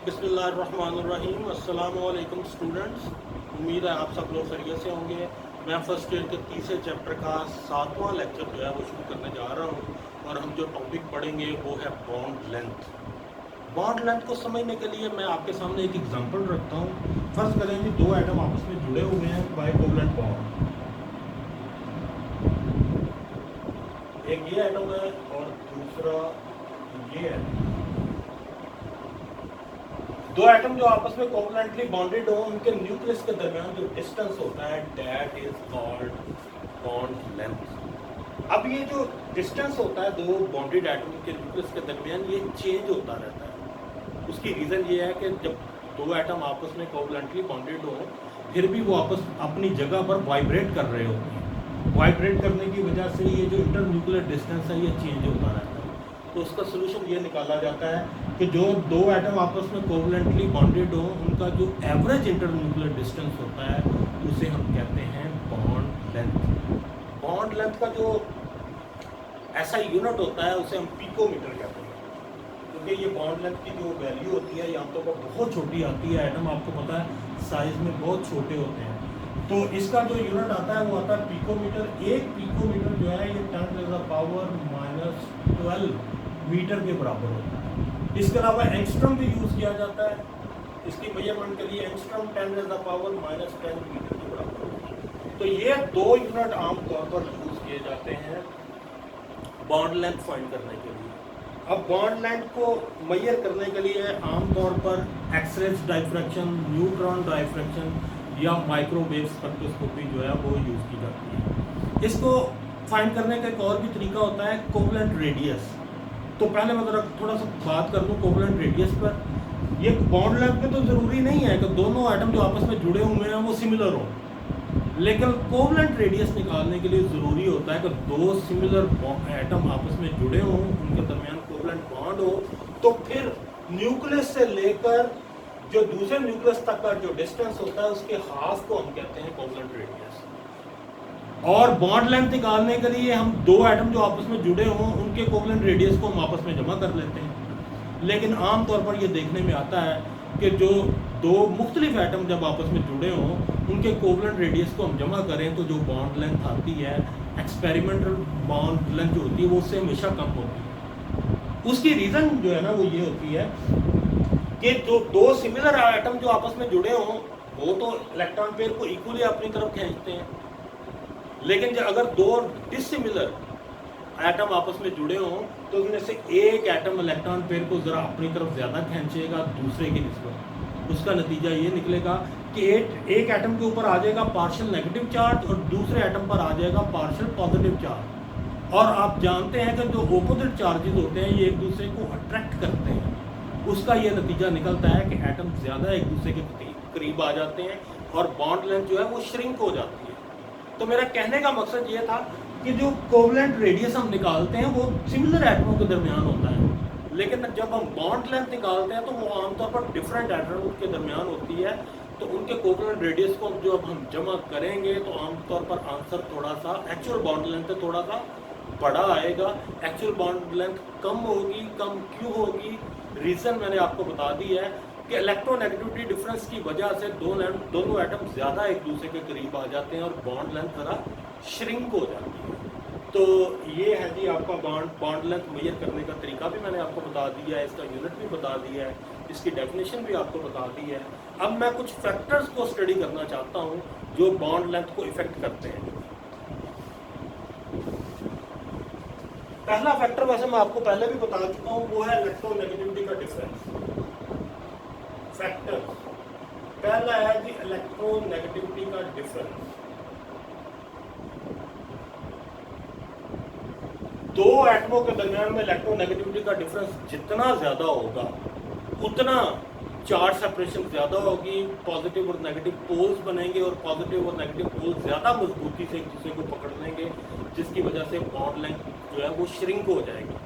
बिस्मिल्लाहिर्रहमानिर्रहीम। अस्सलाम वालेकुम स्टूडेंट्स, उम्मीद है आप सब लोग खैरियत से होंगे। मैं फर्स्ट ईयर के तीसरे चैप्टर का 7वां लेक्चर जो है वो शुरू करने जा रहा हूँ और हम जो टॉपिक पढ़ेंगे वो है बॉन्ड लेंथ। बॉन्ड लेंथ को समझने के लिए मैं आपके सामने एक एग्जांपल रखता हूँ। फर्ज करें कि दो एटम आपस में जुड़े हुए हैं बाय कोवलेंट बॉन्ड। एक ये एटम है और दूसरा ये एटम। दो एटम जो आपस में कोवलेंटली बॉन्डेड हो, उनके न्यूक्लियस के दरमियान जो डिस्टेंस होता है that is called bond length. अब ये जो डिस्टेंस होता है दो बॉन्डेड एटम के न्यूक्लियस के दरमियान, ये चेंज होता रहता है। उसकी रीज़न ये है कि जब दो एटम आपस में कोवलेंटली बॉन्डेड हो, फिर भी वो आपस अपनी जगह पर वाइब्रेट कर रहे होते हैं। वाइब्रेट करने की वजह से ये जो इंटर न्यूक्लियर डिस्टेंस है ये चेंज होता रहता है। तो उसका सोल्यूशन ये निकाला जाता है कि जो दो एटम आपस में कोवलेंटली बॉन्डेड हो, उनका जो एवरेज इंटर न्यूक्लियर डिस्टेंस होता है उसे हम कहते हैं बॉन्ड लेंथ। बॉन्ड लेंथ का जो ऐसा यूनिट होता है उसे हम पिकोमीटर कहते हैं, क्योंकि ये बॉन्ड लेंथ की जो वैल्यू होती है ये आमतौर पर बहुत छोटी आती है। एटम आपको पता है साइज में बहुत छोटे होते हैं, तो इसका जो यूनिट आता है वो आता है पिकोमीटर। एक पिकोमीटर जो है ये 10⁻⁻12 मीटर के बराबर होता है। इसके अलावा एंगस्ट्रम भी यूज़ किया जाता है। इसकी मेजरमेंट के लिए एंगस्ट्रम 10⁻⁻10 मीटर के बराबर होता है। तो ये दो यूनिट आमतौर पर यूज़ किए जाते हैं बॉन्ड लेंथ फाइंड करने के लिए। अब बॉन्ड लेंथ को मेजर करने के लिए आमतौर पर एक्सरे डाइफ्रैक्शन, न्यूट्रॉन डाइफ्रैक्शन या माइक्रोवेव स्पेक्ट्रोस्कोपी जो है वो यूज़ की जाती है। इसको फाइंड करने का एक और भी तरीका होता है कोवलेंट रेडियस। तो पहले मैं जरा थोड़ा सा बात कर लूँ कोवलेंट रेडियस पर। ये बॉन्ड लेंथ में तो ज़रूरी नहीं है कि दोनों एटम जो आपस में जुड़े हुए हैं वो सिमिलर हो, लेकिन कोवलेंट रेडियस निकालने के लिए ज़रूरी होता है कि दो सिमिलर एटम आपस में जुड़े हों, उनके दरमियान कोवलेंट बॉन्ड हो, तो फिर न्यूक्लियस से लेकर जो दूसरे न्यूक्लियस तक का जो डिस्टेंस होता है उसके हाफ को हम कहते हैं कोवलेंट रेडियस। और बॉन्ड लेंथ निकालने के लिए हम दो एटम जो आपस में जुड़े हों उनके कोवलेंट रेडियस को हम आपस में जमा कर लेते हैं। लेकिन आमतौर पर यह देखने में आता है कि जो दो मुख्तलिफ एटम जब आपस में जुड़े हों उनके कोवलेंट रेडियस को हम जमा करें तो जो बॉन्ड लेंथ आती है, एक्सपेरिमेंटल बॉन्ड लेंथ जो होती है वो उससे हमेशा कम होती है। उसकी रीज़न जो है ना वो ये होती है कि जो दो सिमिलर एटम जो आपस में जुड़े हों वो तो इलेक्ट्रॉन पेयर को इक्वली अपनी तरफ खींचते हैं, लेकिन जब अगर दो डिसिमिलर एटम आपस में जुड़े हों तो उनमें से एक एटम इलेक्ट्रॉन पेयर को ज़रा अपनी तरफ ज़्यादा खींचेगा दूसरे की निस्बत। उसका नतीजा ये निकलेगा कि एक एटम के ऊपर आ जाएगा पार्शियल नेगेटिव चार्ज और दूसरे एटम पर आ जाएगा पार्शियल पॉजिटिव चार्ज। और आप जानते हैं कि जो ऑपोजिट चार्जेस होते हैं ये एक दूसरे को अट्रैक्ट करते हैं। उसका ये नतीजा निकलता है कि एटम ज़्यादा एक दूसरे के करीब आ जाते हैं और बॉन्ड लेंथ जो है वो श्रिंक हो जाती है। तो मेरा कहने का मकसद ये था कि जो कोवलेंट रेडियस हम निकालते हैं वो सिमिलर एटमों के दरमियान होता है, लेकिन जब हम बॉन्ड लेंथ निकालते हैं तो वो आमतौर पर डिफरेंट एटमों के दरमियान होती है। तो उनके कोवलेंट रेडियस को जो अब हम जमा करेंगे तो आमतौर पर आंसर थोड़ा सा एक्चुअल बॉन्ड लेंथ से थोड़ा सा बड़ा आएगा। एक्चुअल बॉन्ड लेंथ कम होगी। कम क्यों होगी? रीज़न मैंने आपको बता दी है कि इलेक्ट्रोनेगेटिविटी डिफरेंस की वजह से दोनों एटम ज़्यादा एक दूसरे के करीब आ जाते हैं और बॉन्ड लेंथ ज़रा श्रिंक हो जाती है। तो ये है जी आपका बॉन्ड लेंथ मेजर करने का तरीका भी मैंने आपको बता दिया है, इसका यूनिट भी बता दिया है, इसकी डेफिनेशन भी आपको बता दी है। अब मैं कुछ फैक्टर्स को स्टडी करना चाहता हूँ जो बॉन्ड लेंथ को इफेक्ट करते हैं। पहला फैक्टर वैसे मैं आपको पहले भी बता चुका हूँ, वो है इलेक्ट्रोनेगेटिविटी का डिफरेंस। फैक्टर पहला है कि इलेक्ट्रोनेगेटिविटी का डिफरेंस। दो एटमों के दरमियान में इलेक्ट्रोनेगेटिविटी का डिफरेंस जितना ज्यादा होगा उतना चार्ज सेपरेशन ज्यादा होगी, पॉजिटिव और नेगेटिव पोल्स बनेंगे और पॉजिटिव और नेगेटिव पोल्स ज्यादा मजबूती से एक दूसरे को पकड़ लेंगे, जिसकी वजह से बॉन्ड लेंथ जो है वो श्रिंक हो जाएगी।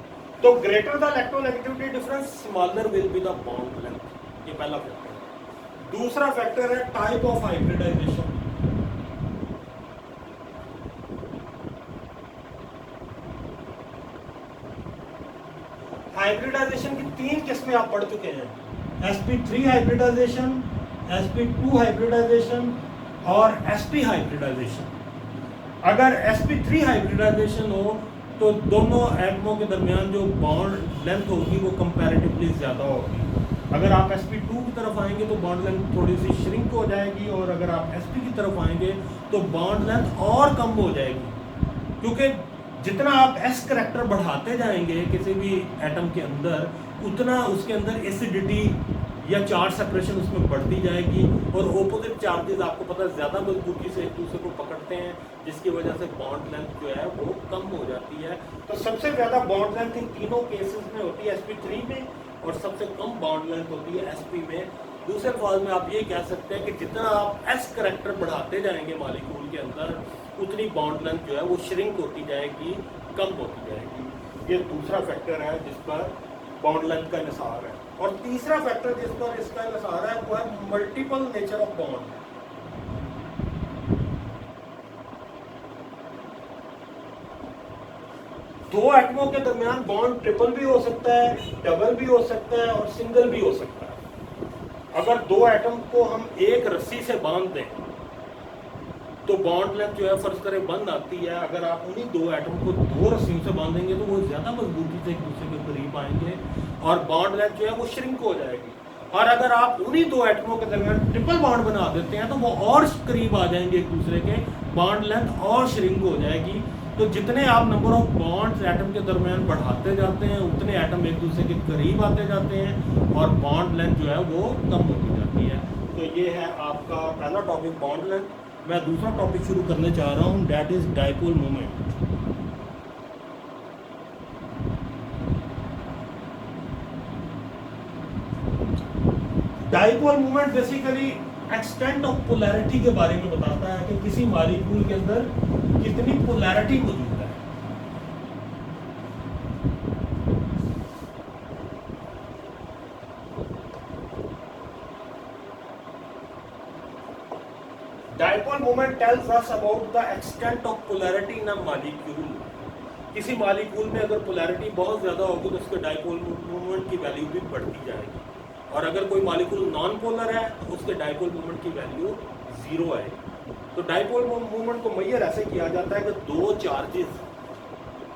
तो greater the electronegativity difference smaller will be the bond length. ये पहला फैक्टर है। दूसरा फैक्टर है टाइप ऑफ हाइब्रिडाइजेशन। हाइब्रिडाइजेशन की तीन किस्में आप पढ़ चुके हैं। sp3 हाइब्रिडाइजेशन, sp2 हाइब्रिडाइजेशन और sp हाइब्रिडाइजेशन। अगर sp3 हाइब्रिडाइजेशन हो तो दोनों एटमों के दरमियान जो बॉन्ड लेंथ होगी वो कंपैरेटिवली ज़्यादा होगी। अगर आप sp2 की तरफ आएंगे तो बॉन्ड लेंथ थोड़ी सी श्रिंक हो जाएगी, और अगर आप sp की तरफ आएंगे तो बॉन्ड लेंथ और कम हो जाएगी, क्योंकि जितना आप s करैक्टर बढ़ाते जाएंगे किसी भी एटम के अंदर, उतना उसके अंदर एसिडिटी या चार्ज सेपरेशन उसमें बढ़ती जाएगी, और ओपोजिट चार्जेस आपको पता है ज़्यादा मजबूती से एक दूसरे को पकड़ते हैं, जिसकी वजह से बॉन्ड लेंथ जो है वो कम हो जाती है। तो सबसे ज़्यादा बॉन्ड लेंथ इन तीनों केसेस में होती है sp3 में, और सबसे कम बॉन्ड लेंथ होती है sp में। दूसरे अल्फाज में आप ये कह सकते हैं कि जितना आप s करैक्टर बढ़ाते जाएंगे मॉलिक्यूल के अंदर, उतनी बॉन्ड लेंथ जो है वो श्रिंक होती जाएगी, कम होती जाएगी। ये दूसरा फैक्टर है जिस पर बॉन्ड लेंथ का इंहिसार है। और तीसरा फैक्टर जिस पर इसका इंहिसार है वो है मल्टीपल नेचर ऑफ बॉन्ड। दो एटमों के दरमियान बॉन्ड ट्रिपल भी हो सकता है, डबल भी हो सकता है और सिंगल भी हो सकता है। अगर दो एटम को हम एक रस्सी से बांध दें तो बॉन्ड लेंथ जो है फर्ज करें बंद आती है। अगर आप उन्हीं दो एटम को दो रस्सियों से बांधेंगे तो वो ज़्यादा मजबूती से एक दूसरे के करीब आएंगे और बॉन्ड लेंथ जो है वो श्रिंक हो जाएगी। और अगर आप उन्हीं दो एटमों के दरमियान ट्रिपल बॉन्ड बना देते हैं तो वो और करीब आ जाएंगे एक दूसरे के, बॉन्ड लेंथ और श्रिंक हो जाएगी। तो जितने आप नंबर ऑफ बॉन्ड्स एटम के दरमियान बढ़ाते जाते हैं, उतने एटम एक दूसरे के करीब आते जाते हैं और बॉन्ड लेंथ जो है वो कम होती जाती है। तो ये है आपका पहला टॉपिक बॉन्ड लेंथ। मैं दूसरा टॉपिक शुरू करने चाह रहा हूँ, that is dipole moment. Dipole moment basically extent of polarity के बारे में बताता है कि किसी मॉलिक्यूल के अंदर कितनी पोलैरिटी मौजूद है। Dipole moment tells us about the extent of polarity in a molecule. किसी मॉलिक्यूल में अगर पोलैरिटी बहुत ज़्यादा होगी तो उसके डाइपोल मोमेंट की वैल्यू भी बढ़ती जाएगी, और अगर कोई मॉलिक्यूल नॉन पोलर है तो उसके डाइपोल मोमेंट की वैल्यू 0 आएगी। तो डाइपोल मोमेंट को मेजर ऐसे किया जाता है कि दो चार्जेस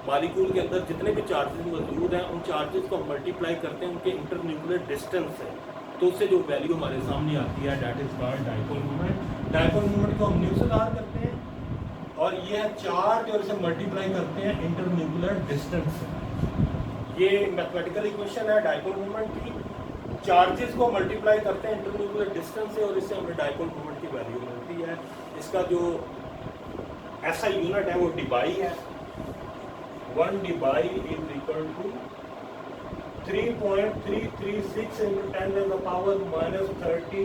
मॉलिक्यूल के अंदर जितने भी चार्जेस मौजूद हैं उन चार्जेस को मल्टीप्लाई करते हैं उनके इंटरन्यूक्लियर डिस्टेंस से, तो उससे जो वैल्यू हमारे सामने आती है that is called dipole moment. Dipole moment को हम न्यू से बाहर करते हैं और ये है चार्ज और इसे मल्टीप्लाई करते हैं इंटरन्यूक्लियर डिस्टेंस से। ये मैथमेटिकल इक्वेशन है डाइपोल मोमेंट की। चार्जेस को मल्टीप्लाई करते हैं इंटरन्यूक्लियर डिस्टेंस से और इससे हमें डाइपोल मोमेंट की वैल्यू मिलती है। इसका जो ऐसा यूनिट है वो डिबाई है। 1 debye is equal to 3.336 into 10 to the power -30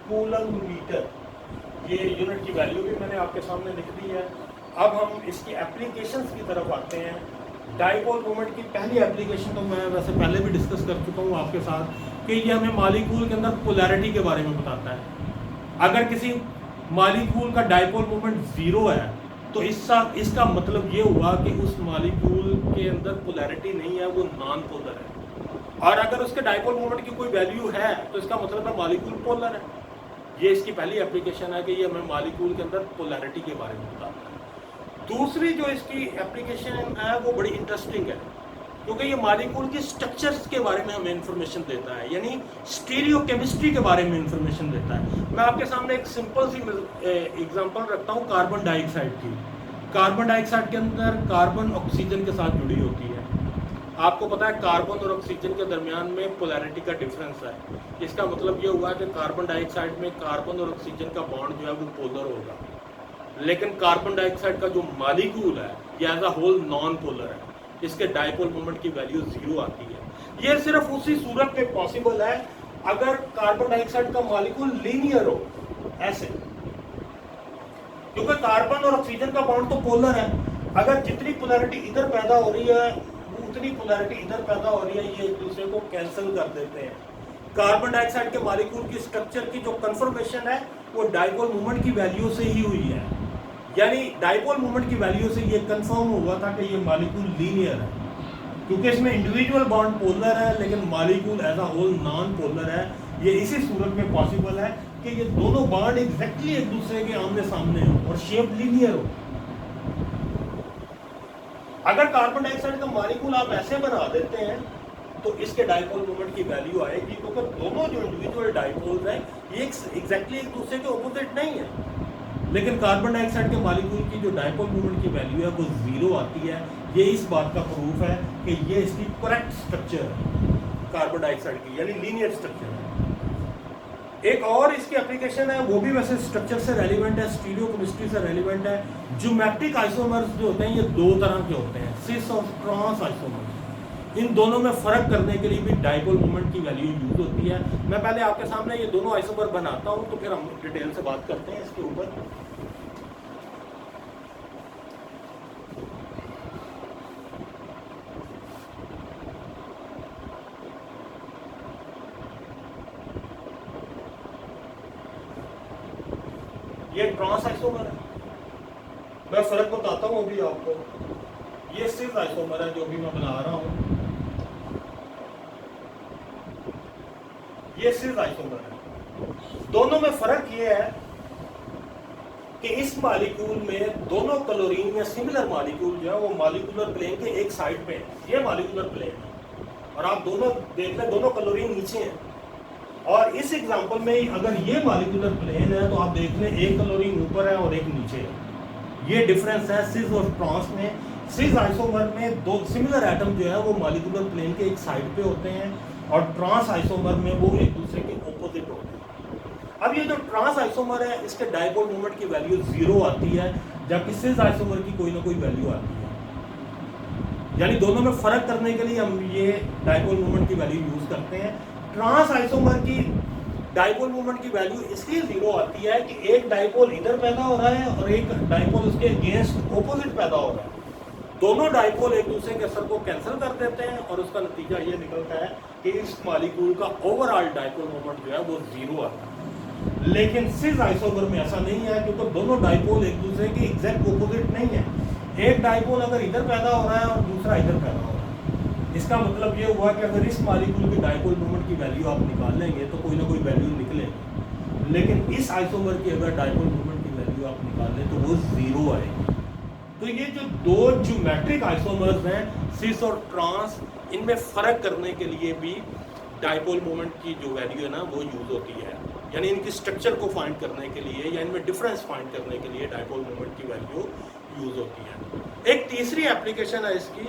coulomb metre. ये यूनिट की वैल्यू भी मैंने आपके सामने लिख दी है। अब हम इसकी एप्लीकेशंस की तरफ आते हैं। डाइपोल मोमेंट की पहली एप्लीकेशन तो मैं वैसे पहले भी डिस्कस कर चुका हूँ आपके साथ कि ये हमें मॉलिक्यूल के अंदर पोलैरिटी के बारे में बताता है। अगर किसी मॉलिक्यूल का डाइपोल मोमेंट 0 है तो इसका मतलब ये हुआ कि उस मॉलिक्यूल के अंदर पोलैरिटी नहीं है, वो नॉन पोलर है। और अगर उसके डाइपोल मोमेंट की कोई वैल्यू है तो इसका मतलब है मॉलिक्यूल पोलर है। ये इसकी पहली एप्लीकेशन है कि ये हमें मॉलिक्यूल के अंदर पोलैरिटी के बारे में बताता है। दूसरी जो इसकी एप्लीकेशन है वो बड़ी इंटरेस्टिंग है क्योंकि ये मॉलिक्यूल के स्ट्रक्चर्स के बारे में हमें इंफॉर्मेशन देता है, यानी स्टीरियोकेमिस्ट्री के बारे में इंफॉर्मेशन देता है। मैं आपके सामने एक सिंपल सी एग्जांपल रखता हूँ कार्बन डाइऑक्साइड की। कार्बन डाइऑक्साइड के अंदर कार्बन ऑक्सीजन के साथ जुड़ी होती है। आपको पता है कार्बन और ऑक्सीजन के दरमियान में पोलैरिटी का डिफरेंस है। इसका मतलब ये हुआ कि कार्बन डाइऑक्साइड में कार्बन और ऑक्सीजन का बॉन्ड जो है वो पोलर होगा, लेकिन कार्बन डाइऑक्साइड का जो मॉलिक्यूल है ये as a whole non polar है। इसके डाइपोल मोमेंट की वैल्यू 0 आती है। ये सिर्फ उसी सूरत में पॉसिबल है अगर कार्बन डाइऑक्साइड का मॉलिक्यूल लीनियर हो, ऐसे, क्योंकि कार्बन और ऑक्सीजन का बॉन्ड तो पोलर है। अगर जितनी पोलैरिटी इधर पैदा हो रही है उतनी पोलैरिटी इधर पैदा हो रही है, ये एक दूसरे को कैंसिल कर देते हैं। कार्बन डाइऑक्साइड के मॉलिक्यूल की स्ट्रक्चर की जो कंफर्मेशन है वो डाइपोल मोमेंट की वैल्यू से ही हुई है, यानी डाइपोल मोमेंट की वैल्यू से ये कंफर्म हुआ था कि ये मॉलिक्यूल लीनियर है। क्योंकि इसमें इंडिविजुअल बॉन्ड पोलर है लेकिन molecule as a whole non polar है। ये इसी सूरत में पॉसिबल है कि ये दोनों बॉन्ड एग्जैक्टली एक दूसरे के आमने सामने हो और शेप लीनियर हो। अगर कार्बन डाइऑक्साइड का मॉलिक्यूल आप ऐसे बना देते हैं तो इसके डाइपोल मोमेंट की वैल्यू आएगी, क्योंकि दोनों जो इंडिविजुअल डाइपोल्स हैं ये एग्जैक्टली एक दूसरे के ऑपोजिट नहीं है। लेकिन कार्बन डाइऑक्साइड के मॉलिक्यूल की जो डाइपोल मोमेंट की वैल्यू है वो जीरो आती है। ये इस बात का प्रूफ है कि ये इसकी करेक्ट स्ट्रक्चर है कार्बन डाइऑक्साइड की, यानी लीनियर स्ट्रक्चर है। एक और इसकी एप्लीकेशन है, वो भी वैसे स्ट्रक्चर से रेलिवेंट है, स्टीरियोकेमिस्ट्री से रेलिवेंट है। ज्योमेट्रिक आइसोमर्स जो होते हैं ये दो तरह के होते हैं, सिस और ट्रांस आइसोमर्स। इन दोनों में फर्क करने के लिए भी डाइपोल मोमेंट की वैल्यू यूज होती है। मैं पहले आपके सामने ये दोनों आइसोमर बनाता हूं तो फिर हम डिटेल से बात करते हैं इसके ऊपर। ये ट्रांस आइसोमर है, मैं फर्क बताता हूं अभी आपको। ये सिस आइसोमर है जो भी मैं बना रहा हूं, ये सिस आइसोमर है। दोनों में फर्क ये है कि इस मॉलिक्यूल में दोनों क्लोरीन या सिमिलर मॉलिक्यूल जो है वो मॉलिक्यूलर प्लेन के एक साइड पे है। ये मॉलिक्यूलर प्लेन है और आप दोनों देख लें, दोनों क्लोरीन नीचे हैं। और इस एग्जांपल में अगर ये मॉलिक्यूलर प्लेन है तो आप देख लें एक क्लोरीन ऊपर है और एक नीचे है। ये डिफरेंस है सिस और ट्रांस में। सिस आइसोमर में दो सिमिलर एटम जो है वो मॉलिक्यूलर प्लेन के एक साइड पे होते हैं और ट्रांस आइसोमर में वो एक दूसरे के ऑपोजिट होते हैं। अब ये जो ट्रांस आइसोमर है इसके डाइपोल मोमेंट की वैल्यू जीरो आती है, जबकि सिस आइसोमर की कोई ना कोई वैल्यू आती है। यानी दोनों में फर्क करने के लिए हम ये डाइपोल मोमेंट की वैल्यू यूज करते हैं। ट्रांस आइसोमर की डाइपोल मोमेंट की वैल्यू इसलिए जीरो आती है कि एक डाइपोल इधर पैदा हो रहा है और एक डाइपोल उसके अगेंस्ट ऑपोजिट पैदा हो रहा है। दोनों डाइपोल एक दूसरे के असर को कैंसिल कर देते हैं और उसका नतीजा ये निकलता है कि इस मॉलिक्यूल का ओवरऑल डाइपोल मोमेंट जो है वो जीरो आता है। लेकिन सिस आइसोमर में ऐसा नहीं है, क्योंकि दोनों डाइपोल एक दूसरे के एग्जैक्ट ऑपोजिट नहीं है। एक डाइपोल अगर इधर पैदा हो रहा है और दूसरा इधर पैदा हो रहा है, इसका मतलब ये हुआ कि अगर इस मॉलिक्यूल की डाइपोल मोमेंट की वैल्यू आप निकालेंगे तो कोई ना कोई वैल्यू निकलेगी। लेकिन इस आइसोमर की अगर डाइपोल मोमेंट की वैल्यू आप निकालें तो वो जीरो आएगी। तो ये जो दो ज्योमेट्रिक आइसोमर्स हैं सिस और ट्रांस, इनमें फर्क करने के लिए भी डाइपोल मोमेंट की जो वैल्यू है ना वो यूज होती है। यानी इनकी स्ट्रक्चर को फाइंड करने के लिए या इनमें डिफरेंस फाइंड करने के लिए डाइपोल मोमेंट की वैल्यू यूज होती है। एक तीसरी एप्लीकेशन है इसकी,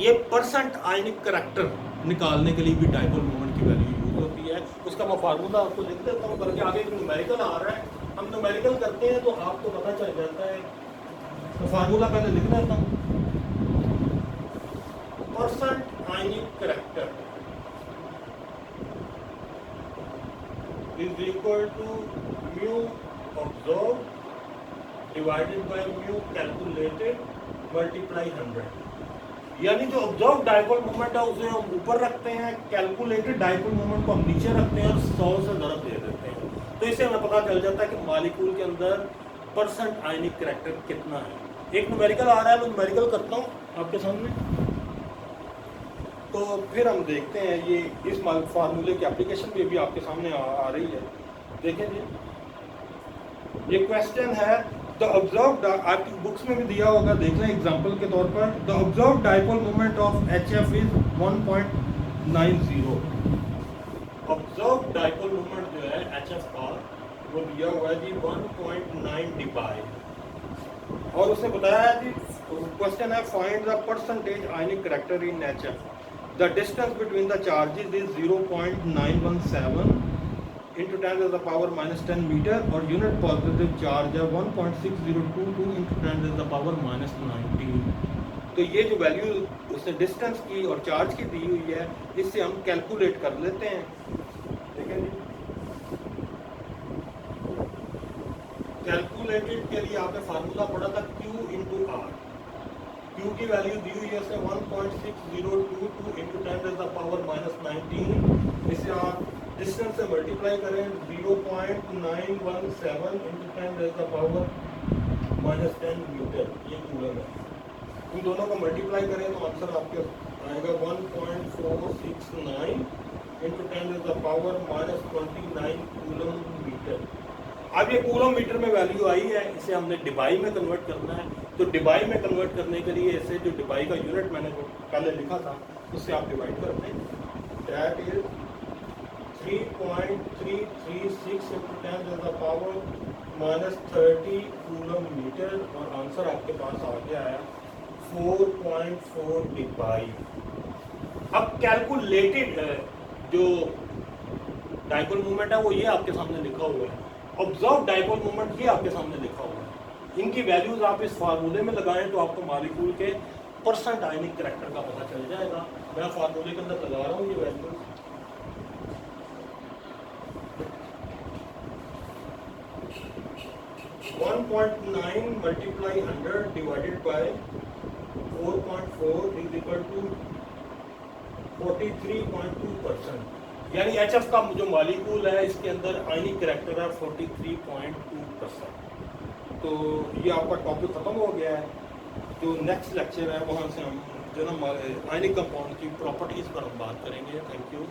ये परसेंट आयनिक करैक्टर निकालने के लिए भी डाइपोल मोमेंट की वैल्यू यूज होती है। उसका मैं फार्मूला आपको लिख देता हूँ, बल्कि आगे न्यूमेरिकल आ रहा है, हम न्यूमेरिकल करते हैं तो आपको पता चल जाता है। तो फार्मूला पहले लिख देता हूँ। Percent ionic character is equal to mu observed divided by mu calculated multiply 100। यानी जो ऑब्जर्व डाइपोल मोमेंट है उसे हम ऊपर रखते हैं, कैलकुलेटेड डाइपोल मोमेंट को हम नीचे रखते हैं और 100 से ज़रब दे देते हैं। तो इससे हमें पता चल जाता है कि मॉलिक्यूल के अंदर परसेंट आयनिक करैक्टर कितना है। एक न्यूमेरिकल आ रहा है, मैं न्यूमेरिकल करता हूँ आपके सामने, तो फिर हम देखते हैं ये इस फार्मूले की एप्लीकेशन भी आपके सामने आ रही है। देखें जी, ये क्वेश्चन है द ऑब्जर्व्ड, आपकी बुक्स में भी दिया होगा, देख लें एग्जांपल के तौर पर। The observed dipole moment of HF is 1.90। Observed dipole moment जो है HF का वो दिया हुआ है जी 1.90 और उसने बताया है जी, क्वेश्चन है find the percentage ionic character in HF। The distance between the charges is 0.917 into 10 to the power minus 10 meter और यूनिट पॉजिटिव चार्ज है 1.6022 into 10 to the power minus 19। तो ये जो वैल्यू उसने डिस्टेंस की और चार्ज की दी हुई है, इससे हम कैलकुलेट कर लेते हैं। ठीक है जी, कैलकुलेटेड के लिए आपने फार्मूला पढ़ा था Q into R। Q की वैल्यू दी हुई है उसने 1.6022 into 10 to the power minus 19। इसे आप डिस्टेंस से मल्टीप्लाई करें 0.917 into 10 to the power minus 10 metre, ये कूलम है। इन दोनों को मल्टीप्लाई करें तो आंसर आपके आएगा 1.469 इंटू 10⁻⁻29 कूलम मीटर। अब ये कूलम मीटर में वैल्यू आई है, इसे हमने डिबाई में कन्वर्ट करना है। तो डिबाई में कन्वर्ट करने के लिए इसे जो डिबाई का यूनिट मैंने जो पहले लिखा था उससे आप डिवाइड कर दें। That is 3.336 into 10⁻⁻30 coulomb metre और आंसर आपके पास आ गया है 4.4 डिबाई। अब कैलकुलेटेड जो डाइपोल मूवमेंट है वो ये आपके सामने लिखा हुआ है। ऑब्जर्व डाइपोल मूवमेंट ये आपके सामने लिखा हुआ है। इनकी वैल्यूज आप इस फार्मूले में लगाएं तो आपको मॉलिक्यूल के परसेंट आयनिक करैक्टर का पता चल जाएगा। मैं फार्मूले के अंदर लगा रहा हूँ ये values. .9 multiply 100 divided by 4.4 is equal to 43.2%। यानी HF का जो मॉलिक्यूल है इसके अंदर आयनिक करैक्टर है 43.2%। तो ये आपका टॉपिक खत्म हो गया है। जो नेक्स्ट लेक्चर है वहाँ से हम जो ना आयनिक कंपाउंड की प्रॉपर्टीज़ पर हम बात करेंगे। Thank you.